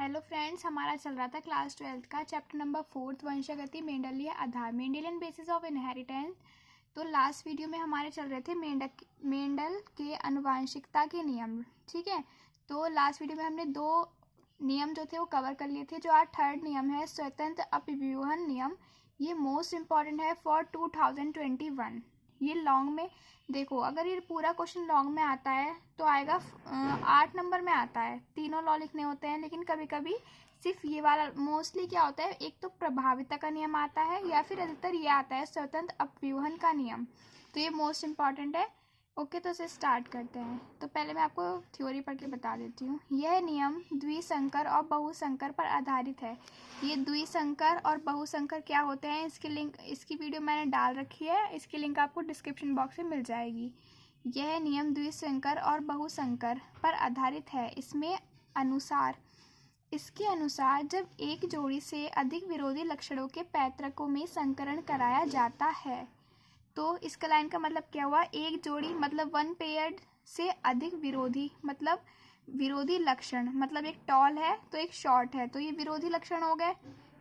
Hello friends, हमारा चल रहा था क्लास 12th का चैप्टर नंबर 4 वंशागति मेंडलीय आधार मेंडेलियन बेसिस ऑफ इनहेरिटेंस। तो लास्ट वीडियो में हमारे चल रहे थे मेंडल के आनुवंशिकता के नियम। ठीक है, तो लास्ट वीडियो में हमने 2 नियम जो थे वो कवर कर लिए थे। जो आज थर्ड नियम है स्वतंत्र अपव्यूहन नियम, ये मोस्ट इम्पॉर्टेंट है फॉर 2021। ये लॉन्ग में देखो, अगर ये पूरा क्वेश्चन लॉन्ग में आता है तो आएगा 8 नंबर में आता है। तीनों लॉ लिखने होते हैं, लेकिन कभी कभी सिर्फ ये वाला मोस्टली क्या होता है, एक तो प्रभाविता का नियम आता है या फिर अधिकतर ये आता है स्वतंत्र अपव्यूहन का नियम। तो ये मोस्ट इम्पॉर्टेंट है। ओके, तो इसे स्टार्ट करते हैं। तो पहले मैं आपको थ्योरी पढ़ के बता देती हूँ। यह नियम द्विसंकर और बहुसंकर पर आधारित है। ये द्विसंकर और बहुसंकर क्या होते हैं, इसकी लिंक इसकी वीडियो मैंने डाल रखी है, इसकी लिंक आपको डिस्क्रिप्शन बॉक्स में मिल जाएगी। यह नियम द्विसंकर और बहुसंकर पर आधारित है। इसके अनुसार जब एक जोड़ी से अधिक विरोधी लक्षणों के पैतृकों में संकरण कराया जाता है, तो इसका लाइन का मतलब क्या हुआ, एक जोड़ी मतलब 1 पेयर से अधिक विरोधी, मतलब विरोधी लक्षण, मतलब एक टॉल है तो एक शॉर्ट है, तो ये विरोधी लक्षण हो गए।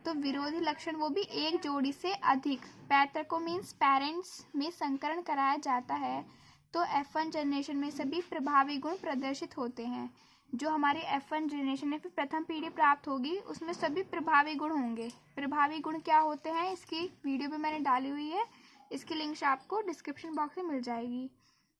तो विरोधी लक्षण वो भी एक जोड़ी से अधिक पैतृकों मीन्स पेरेंट्स में संकरण कराया जाता है, तो F1 जनरेशन में सभी प्रभावी गुण प्रदर्शित होते हैं। जो हमारे F1 जनरेशन में फिर प्रथम पीढ़ी प्राप्त होगी उसमें सभी प्रभावी गुण होंगे। प्रभावी गुण क्या होते हैं, इसकी वीडियो भी मैंने डाली हुई है, इसकी लिंक आपको डिस्क्रिप्शन बॉक्स में मिल जाएगी।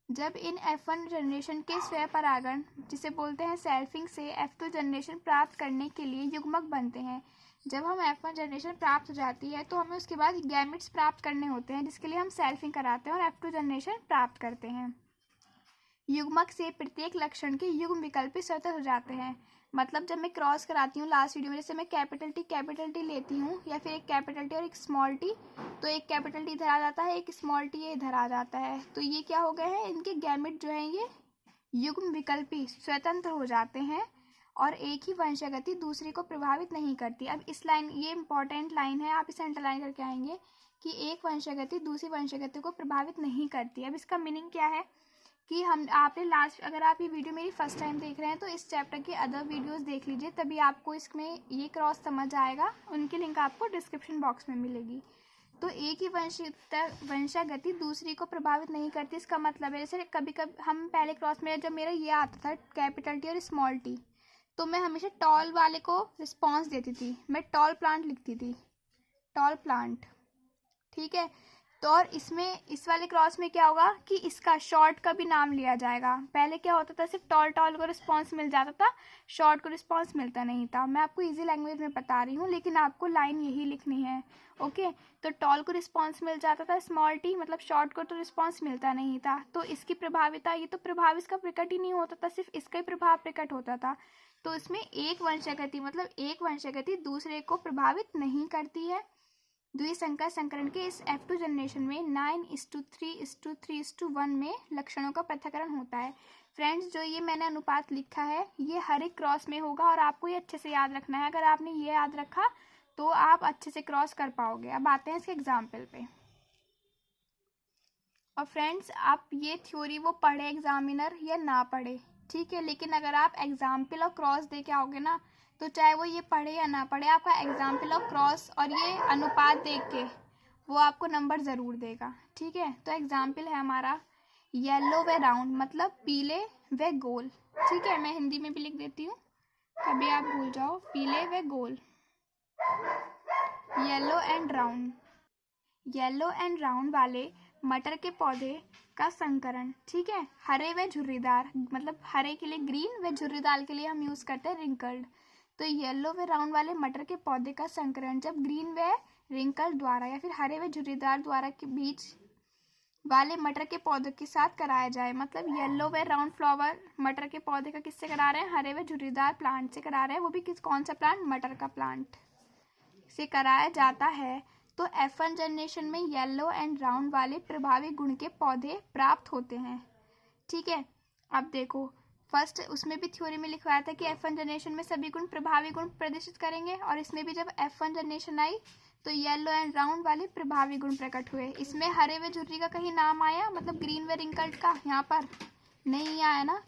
जब इन F1 जनरेशन के स्वपरागण जिसे बोलते हैं सेल्फिंग से F2 जनरेशन प्राप्त करने के लिए युग्मक बनते हैं। जब हम F1 जनरेशन प्राप्त हो जाती है तो हमें उसके बाद गैमेट्स प्राप्त करने होते हैं, जिसके लिए हम सेल्फिंग कराते हैं और F2 जनरेशन प्राप्त करते हैं। युग्मक से प्रत्येक लक्षण के युग्म विकल्पी स्वतः हो जाते हैं। मतलब जब मैं क्रॉस कराती हूँ लास्ट वीडियो में, जैसे मैं कैपिटल टी लेती हूँ या फिर एक कैपिटल टी और एक स्मॉल टी, तो एक कैपिटल टी इधर आ जाता है, एक स्मॉल टी इधर आ जाता है, तो ये क्या हो गए हैं, इनके गैमेट जो हैं ये युग्म विकल्पी स्वतंत्र हो जाते हैं और एक ही वंशागति दूसरी को प्रभावित नहीं करती। अब इस लाइन, ये इंपॉर्टेंट लाइन है, आप इसे अंडरलाइन करके आएंगे कि एक वंशागति दूसरी वंशागति को प्रभावित नहीं करती। अब इसका मीनिंग क्या है कि आपने लास्ट, अगर आप ये वीडियो मेरी फर्स्ट टाइम देख रहे हैं तो इस चैप्टर के अदर वीडियोस देख लीजिए, तभी आपको इसमें ये क्रॉस समझ आएगा। उनकी लिंक आपको डिस्क्रिप्शन बॉक्स में मिलेगी। तो एक ही वंशागति दूसरी को प्रभावित नहीं करती, इसका मतलब है जैसे कभी कभी हम पहले क्रॉस में जब मेरा ये आता था कैपिटल टी और स्मॉल टी, तो मैं हमेशा टॉल वाले को रिस्पॉन्स देती थी, मैं टॉल प्लांट लिखती थी, टॉल प्लांट। ठीक है, तो और इसमें इस वाले क्रॉस में क्या होगा कि इसका शॉर्ट का भी नाम लिया जाएगा। पहले क्या होता था, सिर्फ टॉल को रिस्पॉन्स मिल जाता था, शॉर्ट को रिस्पॉन्स मिलता नहीं था। मैं आपको इजी लैंग्वेज में बता रही हूँ, लेकिन आपको लाइन यही लिखनी है। ओके, तो टॉल को रिस्पॉन्स मिल जाता था, स्मॉल टी मतलब शॉर्ट को तो रिस्पॉन्स मिलता नहीं था। तो इसकी प्रभाविता, ये तो प्रभाव इसका प्रकट ही नहीं होता था, सिर्फ इसका ही प्रभाव प्रकट होता था। तो इसमें एक वंशागति मतलब एक वंशागति दूसरे को प्रभावित नहीं करती है। द्विसंकर संकरण के इस F2 जनरेशन में 9:3:3:1 में लक्षणों का पृथक्करण होता है। फ्रेंड्स, जो ये मैंने अनुपात लिखा है ये हर एक क्रॉस में होगा और आपको ये अच्छे से याद रखना है। अगर आपने ये याद रखा तो आप अच्छे से क्रॉस कर पाओगे। अब आते हैं इसके एग्जाम्पल पे। और फ्रेंड्स, आप ये थ्योरी वो पढ़े एग्जामिनर या ना पढ़े, ठीक है, लेकिन अगर आप एग्जाम्पल और क्रॉस दे के आओगे ना, तो चाहे वो ये पढ़े या ना पढ़े, आपका एग्जाम्पल और क्रॉस और ये अनुपात देख के वो आपको नंबर ज़रूर देगा। ठीक है, तो एग्जाम्पल है हमारा येलो व राउंड, मतलब पीले व गोल। ठीक है, मैं हिंदी में भी लिख देती हूँ, कभी आप भूल जाओ, पीले व गोल, येलो एंड राउंड वाले मटर के पौधे का संकरण। ठीक है, हरे व झुर्रीदार, मतलब हरे के लिए ग्रीन व झुर्रीदार के लिए हम यूज करते हैं रिंकल्ड। तो येलो व राउंड वाले मटर के पौधे का संकरण जब ग्रीन व रिंकल्ड द्वारा या फिर हरे व झुर्रीदार द्वारा के बीच वाले मटर के पौधे के साथ कराया जाए, मतलब येलो व राउंड फ्लावर मटर के पौधे का किससे करा रहे हैं, हरे व झुर्रीदार प्लांट से करा रहे हैं, वो भी कौन सा प्लांट, मटर का प्लांट से कराया जाता है, तो F1 जनरेशन में येलो एंड राउंड वाले प्रभावी गुण के पौधे प्राप्त होते हैं। ठीक है, अब देखो फर्स्ट उसमें भी थ्योरी में लिखवाया था कि F1 जनरेशन में सभी गुण प्रभावी गुण प्रदर्शित करेंगे, और इसमें भी जब F1 जनरेशन आई तो येलो एंड राउंड वाले प्रभावी गुण प्रकट हुए। इसमें हरे व झुर्री का कहीं नाम आया, मतलब ग्रीन व रिंकल्ड का यहाँ पर नहीं आया ना,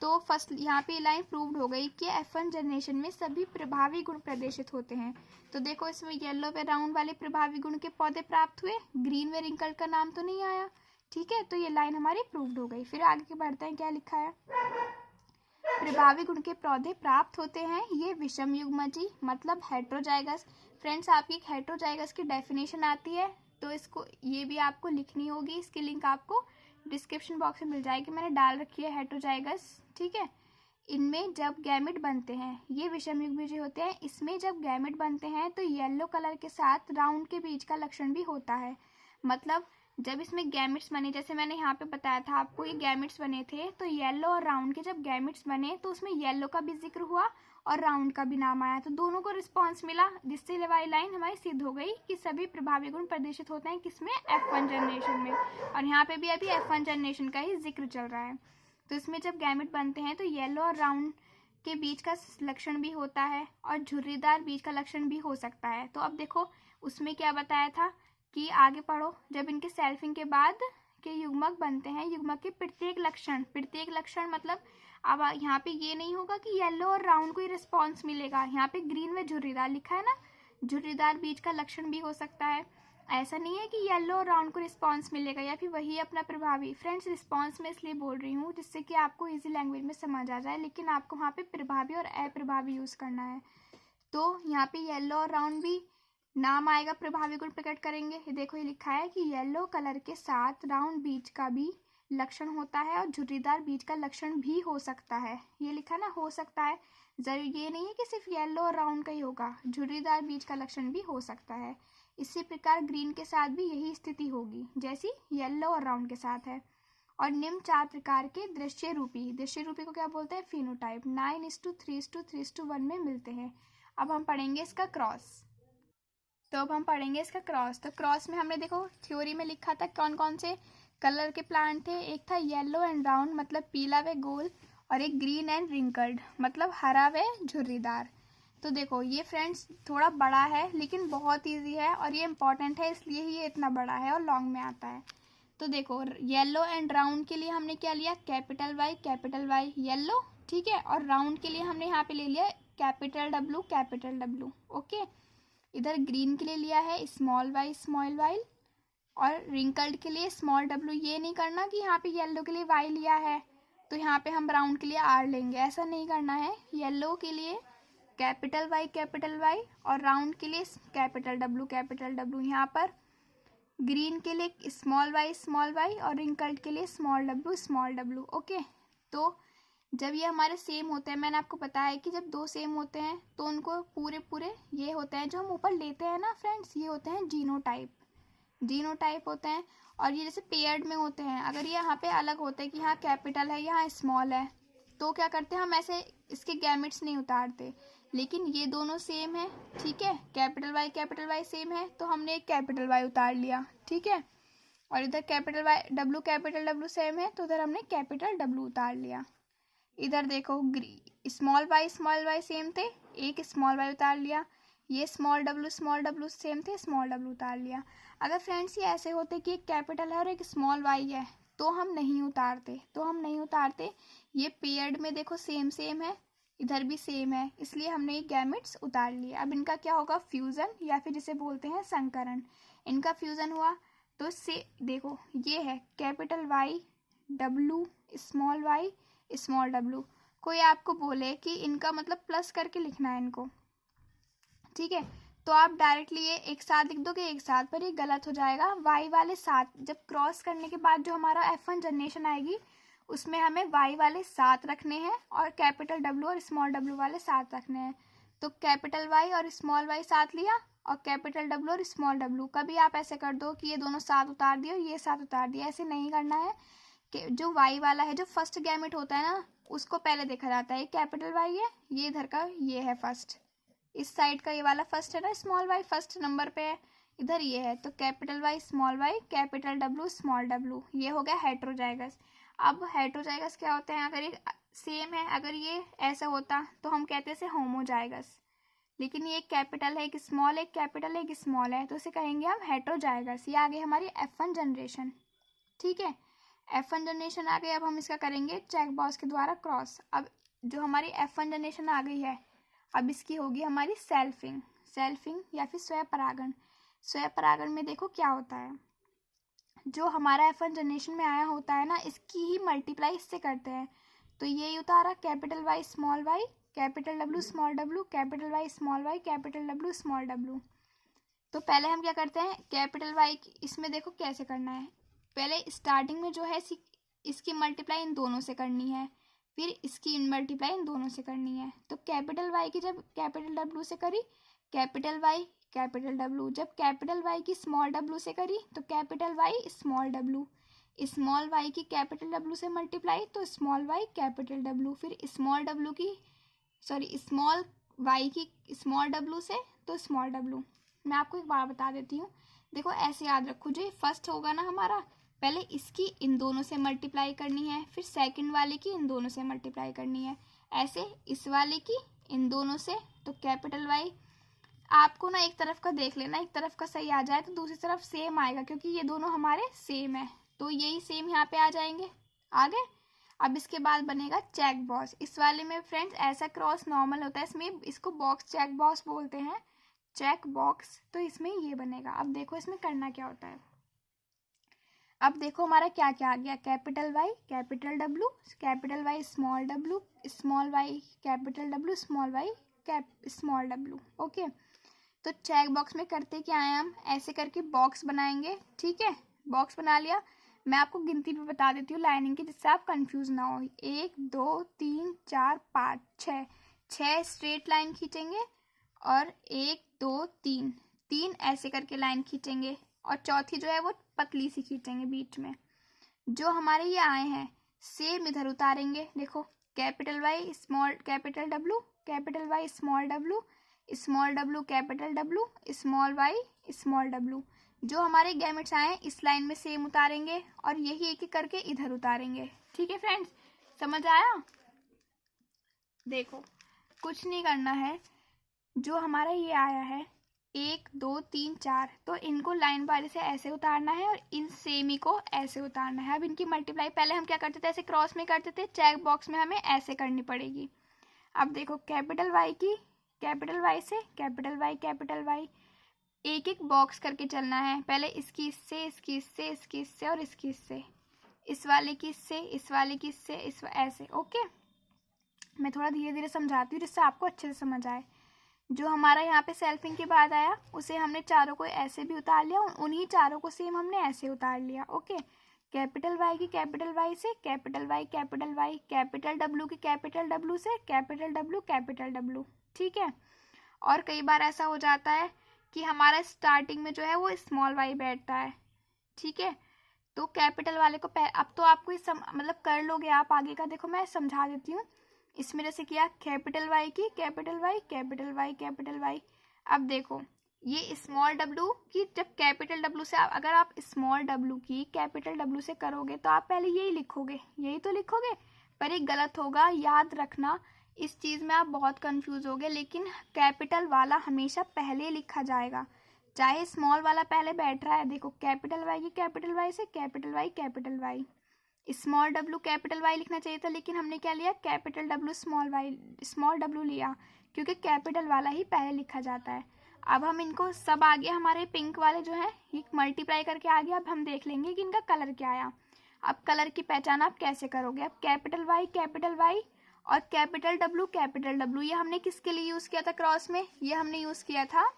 तो फर्स्ट यहाँ पे लाइन प्रूव्ड हो गई कि F1 जनरेशन में सभी प्रभावी गुण प्रदर्शित होते हैं। तो देखो इसमें येलो व राउंड वाले प्रभावी गुण के पौधे प्राप्त हुए, ग्रीन व रिंकल्ड का नाम तो नहीं आया। ठीक है, तो ये लाइन हमारी प्रूव्ड हो गई। फिर आगे के बढ़ते हैं, क्या लिखा है। प्रभावी गुण के पौधे प्राप्त होते हैं, ये विषम युग्मजी मतलब हेट्रोजाइगस। फ्रेंड्स, आपकी एक हेट्रोजाइगस की डेफिनेशन आती है, तो इसको ये भी आपको लिखनी होगी। इसकी लिंक आपको डिस्क्रिप्शन बॉक्स में मिल जाएगी, मैंने डाल रखी है हेट्रोजाइगस। ठीक है, इनमें जब गैमेट बनते हैं, ये विषम युग्मजी होते हैं, इसमें जब गैमेट बनते हैं तो येलो कलर के साथ राउंड के बीच का लक्षण भी होता है। मतलब जब इसमें गैमेट्स बने, जैसे मैंने यहाँ पे बताया था आपको, ये गैमेट्स बने थे, तो येलो और राउंड के जब गैमेट्स बने तो उसमें येलो का भी जिक्र हुआ और राउंड का भी नाम आया, तो दोनों को रिस्पॉन्स मिला, जिससे ये वाली लाइन हमारी सिद्ध हो गई कि सभी प्रभावी गुण प्रदर्शित होते हैं किसमें, F1 जनरेशन में। और यहाँ पे भी अभी F1 जनरेशन का ही जिक्र चल रहा है। तो इसमें जब गैमेट बनते हैं तो येलो और राउंड के बीच का लक्षण भी होता है और झुर्रीदार बीज का लक्षण भी हो सकता है। तो अब देखो उसमें क्या बताया था कि आगे पढ़ो, जब इनके सेल्फिंग के बाद के युग्मक बनते हैं, युग्मक के प्रत्येक लक्षण मतलब अब यहाँ पे ये नहीं होगा कि येलो और राउंड को ही रिस्पॉन्स मिलेगा, यहाँ पे ग्रीन व झुर्रीदार लिखा है ना, झुर्रीदार बीज का लक्षण भी हो सकता है। ऐसा नहीं है कि येलो और राउंड को रिस्पॉन्स मिलेगा या फिर वही अपना प्रभावी। फ्रेंड्स, रिस्पॉन्स मैं इसलिए बोल रही हूँ जिससे कि आपको इजी लैंग्वेज में समझ आ जाए, लेकिन आपको वहाँ पे प्रभावी और अप्रभावी यूज़ करना है। तो यहाँ पे येलो और राउंड भी नाम आएगा, प्रभावी गुण प्रकट करेंगे। ये देखो, ये लिखा है कि येलो कलर के साथ राउंड बीज का भी लक्षण होता है और झुर्रीदार बीज का लक्षण भी हो सकता है। ये लिखा ना, हो सकता है, जरूर ये नहीं है कि सिर्फ येलो और राउंड का ही होगा, झुर्रीदार बीज का लक्षण भी हो सकता है। इसी प्रकार ग्रीन के साथ भी यही स्थिति होगी जैसी येलो और राउंड के साथ है। और निम्न 4 प्रकार के दृश्य रूपी को क्या बोलते हैं, फिनोटाइप, 9:3:3:1 में मिलते हैं। अब हम पढ़ेंगे इसका क्रॉस। तो क्रॉस में हमने देखो थ्योरी में लिखा था कौन कौन से कलर के प्लांट थे। एक था येलो एंड राउंड मतलब पीला व गोल, और एक ग्रीन एंड रिंकल्ड मतलब हरा व झुर्रीदार। तो देखो ये फ्रेंड्स थोड़ा बड़ा है लेकिन बहुत इजी है और ये इंपॉर्टेंट है, इसलिए ही ये इतना बड़ा है और लॉन्ग में आता है। तो देखो येलो एंड राउंड के लिए हमने क्या लिया, कैपिटल वाई येलो, ठीक है। और राउंड के लिए हमने यहाँ पे ले लिया कैपिटल डब्लू, ओके। इधर ग्रीन के लिए लिया है स्मॉल वाई, और रिंकल्ड के लिए स्मॉल डब्लू। ये नहीं करना कि यहाँ पे येलो के लिए वाई लिया है तो यहाँ पे हम राउंड के लिए आर लेंगे, ऐसा नहीं करना है। येलो के लिए कैपिटल वाई और राउंड के लिए कैपिटल डब्लू। यहाँ पर ग्रीन के लिए स्मॉल वाई और रिंकल्ड के लिए स्मॉल डब्लू, ओके। तो जब ये हमारे सेम होते हैं, मैंने आपको बताया है कि जब दो सेम होते हैं तो उनको पूरे ये होते हैं जो हम ऊपर लेते हैं ना फ्रेंड्स, ये होते हैं जीनोटाइप होते हैं। और ये जैसे पेयर्ड में होते हैं, अगर ये यहाँ पे अलग होते हैं कि यहाँ कैपिटल है यहाँ स्मॉल है, तो क्या करते हैं हम ऐसे इसके गैमेट्स नहीं उतारते। लेकिन ये दोनों सेम है, ठीक है, कैपिटल वाई सेम है तो हमने एक कैपिटल वाई उतार लिया, ठीक है। और इधर कैपिटल डब्लू सेम है तो उधर हमने कैपिटल डब्लू उतार लिया। इधर देखो स्मॉल वाई सेम थे, एक स्मॉल वाई उतार लिया। ये स्मॉल डब्लू सेम थे, स्मॉल डब्लू उतार लिया। अगर फ्रेंड्स ये ऐसे होते कि एक कैपिटल है और एक स्मॉल वाई है तो हम नहीं उतारते। ये पेयर्ड में देखो सेम है, इधर भी सेम है, इसलिए हमने ये गैमेट्स उतार लिए। अब इनका क्या होगा, फ्यूजन या फिर जिसे बोलते हैं संकरण। इनका फ्यूजन हुआ तो से देखो ये है capital Y W small W. कोई आपको बोले कि इनका मतलब प्लस करके लिखना है इनको, ठीक है, तो आप डायरेक्टली ये एक साथ लिख दोगे एक साथ, पर ये गलत हो जाएगा। वाई वाले साथ जब क्रॉस करने के बाद जो हमारा F1 जनरेशन आएगी उसमें हमें वाई वाले साथ रखने हैं और कैपिटल डब्लू और स्मॉल डब्लू वाले साथ रखने हैं। तो कैपिटल वाई और स्मॉल वाई साथ लिया और कैपिटल डब्लू और स्मॉल डब्लू। कभी आप ऐसे कर दो कि ये दोनों साथ उतार दिए और ये साथ उतार दिया, ऐसे नहीं करना है। कि जो वाई वाला है, जो फर्स्ट गैमेट होता है ना, उसको पहले देखा जाता है। कैपिटल वाई है, ये इधर का ये है फर्स्ट, इस साइड का ये वाला फर्स्ट है ना, स्मॉल वाई फर्स्ट नंबर पे है, इधर ये है। तो capital Y small Y capital W small W, ये हो गया हेट्रोजाइगस। अब हेट्रोजाइगस क्या होते हैं, अगर ये सेम है, अगर ये ऐसा होता तो हम कहते थे होमोजाइगस, लेकिन ये एक कैपिटल है, एक स्मॉल, एक कैपिटल है, एक स्मॉल है, तो इसे कहेंगे हम हेट्रोजाइगस। ये आ गई हमारी F1 जनरेशन, ठीक है। F1 जनरेशन आ गई। अब हम इसका करेंगे चेक बॉक्स के द्वारा क्रॉस। अब जो हमारी F1 जनरेशन आ गई है, अब इसकी होगी हमारी सेल्फिंग या फिर स्वपरागण। स्वपरागण में देखो क्या होता है, जो हमारा F1 जनरेशन में आया होता है ना, इसकी ही मल्टीप्लाई इससे करते हैं। तो ये उतारा capital Y small Y, capital W small W, capital Y small Y, capital W small W. तो पहले हम क्या करते हैं, कैपिटल वाई इसमें देखो कैसे करना है। पहले स्टार्टिंग में जो है इसकी मल्टीप्लाई इन दोनों से करनी है, फिर इसकी मल्टीप्लाई इन दोनों से करनी है। तो कैपिटल वाई की जब कैपिटल डब्ल्यू से करी, कैपिटल वाई कैपिटल डब्ल्यू, जब कैपिटल वाई की स्मॉल डब्ल्यू से करी तो capital Y small W, small Y की कैपिटल डब्ल्यू से मल्टीप्लाई तो स्मॉल वाई कैपिटल डब्ल्यू, फिर स्मॉल वाई की स्मॉल डब्ल्यू से तो स्मॉल डब्ल्यू। मैं आपको एक बात बता देती हूँ, देखो ऐसे याद रखो, जो फर्स्ट होगा ना हमारा, पहले इसकी इन दोनों से मल्टीप्लाई करनी है, फिर सेकंड वाले की इन दोनों से मल्टीप्लाई करनी है, ऐसे इस वाले की इन दोनों से। तो कैपिटल वाई आपको ना एक तरफ का देख लेना, एक तरफ का सही आ जाए तो दूसरी तरफ सेम आएगा, क्योंकि ये दोनों हमारे सेम है, तो यही सेम यहाँ पे आ जाएंगे। आगे अब इसके बाद बनेगा चेक बॉक्स। इस वाले में फ्रेंड्स ऐसा क्रॉस नॉर्मल होता है, इसमें इसको बॉक्स चेक बॉक्स बोलते हैं, चेक बॉक्स। तो इसमें ये बनेगा। अब देखो इसमें करना क्या होता है। अब देखो हमारा क्या क्या आ गया, capital Y capital W, capital Y small W, small Y capital W, small Y small W. Okay, तो चेक बॉक्स में करते क्या है, हम ऐसे करके बॉक्स बनाएंगे। ठीक है, बॉक्स बना लिया। मैं आपको गिनती भी बता देती हूँ लाइनिंग की, जिससे आप कंफ्यूज ना हो। 1 2 3 4 5 6, 6 स्ट्रेट लाइन खींचेंगे और 1 2 3 ऐसे करके लाइन खींचेंगे, और चौथी जो है वो पतली सी खींचेंगे बीच में। जो हमारे ये आए हैं सेम इधर उतारेंगे। देखो capital Y small capital W, capital Y small W, small W capital W, small Y small W. जो हमारे गैमेट्स आए हैं इस लाइन में सेम उतारेंगे, और यही एक एक करके इधर उतारेंगे। ठीक है फ्रेंड्स, समझ आया? देखो कुछ नहीं करना है, जो हमारा ये आया है 1 2 3 4, तो इनको लाइन बारी से ऐसे उतारना है और इन सेम ही को ऐसे उतारना है। अब इनकी मल्टीप्लाई पहले हम क्या करते थे, ऐसे क्रॉस में करते थे, चेक बॉक्स में हमें ऐसे करनी पड़ेगी। अब देखो कैपिटल वाई की कैपिटल वाई से कैपिटल वाई एक एक बॉक्स करके चलना है। पहले इसकी इससे, इसकी इससे, इसकी इससे और इसकी इससे, इस वाले की इससे, इस वाले की इससे, इस ऐसे। ओके, मैं थोड़ा धीरे धीरे समझाती हूँ जिससे आपको अच्छे से समझ आए। जो हमारा यहाँ पे सेल्फिंग के बाद आया उसे हमने चारों को ऐसे भी उतार लिया, उन्हीं चारों को सेम हमने ऐसे उतार लिया। ओके, कैपिटल वाई की कैपिटल वाई से कैपिटल वाई, कैपिटल डब्ल्यू की कैपिटल डब्ल्यू से कैपिटल डब्ल्यू। ठीक है, और कई बार ऐसा हो जाता है कि हमारा स्टार्टिंग में जो है वो स्मॉल वाई बैठता है। ठीक है, तो कैपिटल वाले को अब तो आपको मतलब कर लोगे आप आगे का। देखो मैं समझा देती हूँ। इसमें जैसे किया कैपिटल वाई की कैपिटल वाई। अब देखो ये स्मॉल डब्ल्यू की जब कैपिटल डब्ल्यू से अगर आप स्मॉल डब्ल्यू की कैपिटल डब्ल्यू से करोगे तो आप पहले यही लिखोगे, यही तो लिखोगे, पर एक गलत होगा। याद रखना, इस चीज़ में आप बहुत कंफ्यूज होगे, लेकिन कैपिटल वाला हमेशा पहले लिखा जाएगा, चाहे स्मॉल वाला पहले बैठ रहा है। देखो कैपिटल वाई की कैपिटल वाई से capital Y, small W capital Y लिखना चाहिए था, लेकिन हमने क्या लिया, कैपिटल डब्ल्यू स्मॉल डब्ल्यू लिया, क्योंकि कैपिटल वाला ही पहले लिखा जाता है। अब हम इनको सब आ गया, हमारे पिंक वाले जो है ये मल्टीप्लाई करके आ गया। अब हम देख लेंगे कि इनका कलर क्या आया। अब कलर की पहचान आप कैसे करोगे, अब कैपिटल वाई और कैपिटल डब्ल्यू, ये हमने किसके लिए यूज़ किया था क्रॉस में, ये हमने यूज़ किया था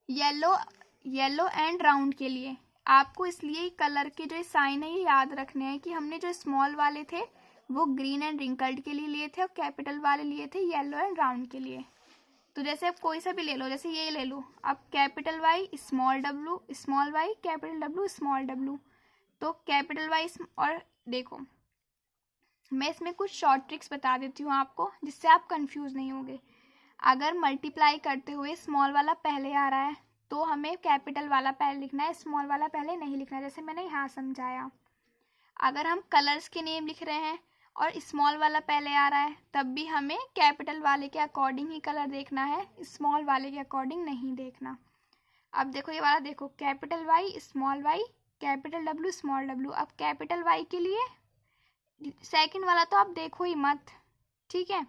येलो एंड राउंड के लिए। आपको इसलिए कलर के जो साइन है ये याद रखने हैं कि हमने जो स्मॉल वाले थे वो ग्रीन एंड रिंकल्ड के लिए लिए थे, और कैपिटल वाले लिए थे येलो एंड राउंड के लिए। तो जैसे अब कोई सा भी ले लो, जैसे ये ले लो, अब capital Y small W small Y, capital W small W, तो कैपिटल वाई। और देखो मैं इसमें कुछ शॉर्ट ट्रिक्स बता देती हूँ आपको, जिससे आप कंफ्यूज नहीं होंगे। अगर मल्टीप्लाई करते हुए स्मॉल वाला पहले आ रहा है तो हमें कैपिटल वाला पहले लिखना है, स्मॉल वाला पहले नहीं लिखना है, जैसे मैंने यहाँ समझाया। अगर हम कलर्स के नेम लिख रहे हैं और स्मॉल वाला पहले आ रहा है तब भी हमें कैपिटल वाले के अकॉर्डिंग ही कलर देखना है, स्मॉल वाले के अकॉर्डिंग नहीं देखना। अब देखो ये वाला देखो, capital Y capital W small W. अब कैपिटल वाई के लिए सेकंड वाला तो आप देखो ही मत, ठीक है।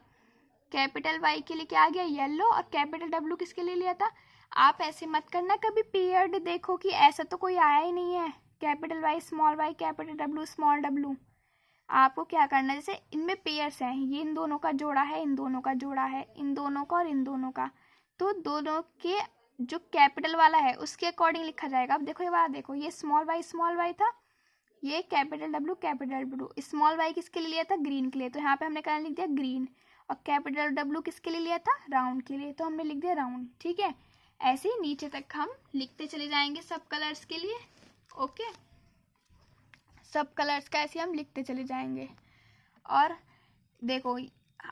कैपिटल वाई के लिए क्या आ गया, येलो, और कैपिटल डब्ल्यू किसके लिए लिया था। आप ऐसे मत करना कभी पेयर्ड देखो कि ऐसा तो कोई आया ही नहीं है, capital Y capital W small W. आपको क्या करना है, जैसे इनमें पेयर्स हैं, ये इन दोनों का जोड़ा है, इन दोनों का जोड़ा है, इन दोनों का और इन दोनों का, तो दोनों के जो कैपिटल वाला है उसके अकॉर्डिंग लिखा जाएगा। अब देखो ये वाला देखो, ये स्मॉल वाई था, ये कैपिटल डब्ल्यू, स्मॉल वाई किसके लिए लिया था, ग्रीन के लिए, तो यहाँ पे हमने क्या लिख दिया, ग्रीन। और कैपिटल डब्ल्यू किसके लिए लिया था, राउंड के लिए, तो हमने लिख दिया राउंड, ठीक है। ऐसे ही नीचे तक हम लिखते चले जाएंगे सब कलर्स के लिए, ओके। सब कलर्स का ऐसे हम लिखते चले जाएंगे। और देखो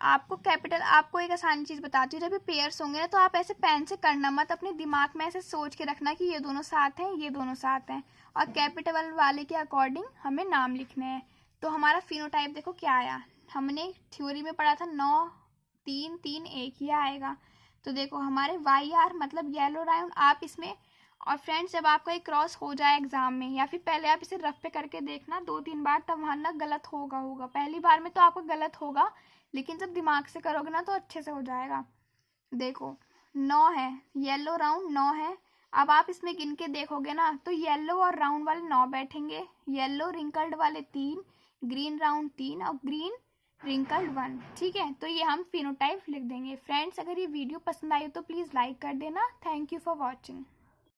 आपको एक आसान चीज़ बताती हूँ, जब ये पेयर्स होंगे ना तो आप ऐसे पेन से करना मत, अपने दिमाग में ऐसे सोच के रखना कि ये दोनों साथ हैं, ये दोनों साथ हैं, और कैपिटल वाले के अकॉर्डिंग हमें नाम लिखने हैं। तो हमारा फिनोटाइप देखो क्या आया, हमने थ्योरी में पढ़ा था 9 3 3 1, ये आएगा। तो देखो हमारे वाई आर मतलब येलो राउंड, आप इसमें, और फ्रेंड्स जब आपका एक क्रॉस हो जाए एग्जाम में, या फिर पहले आप इसे रफ पे करके देखना 2-3 बार, तब वहाँ ना गलत होगा। पहली बार में तो आपको गलत होगा, लेकिन जब दिमाग से करोगे ना तो अच्छे से हो जाएगा। देखो 9 है, येलो राउंड 9 है। अब आप इसमें गिन के देखोगे ना तो येलो और राउंड वाले 9 बैठेंगे, येलो रिंकल्ड वाले 3, ग्रीन राउंड 3 और ग्रीन रिंकल्ड 1, ठीक है। तो ये हम फिनोटाइप लिख देंगे। फ्रेंड्स अगर ये वीडियो पसंद आई तो प्लीज़ लाइक कर देना। Thank you for watching.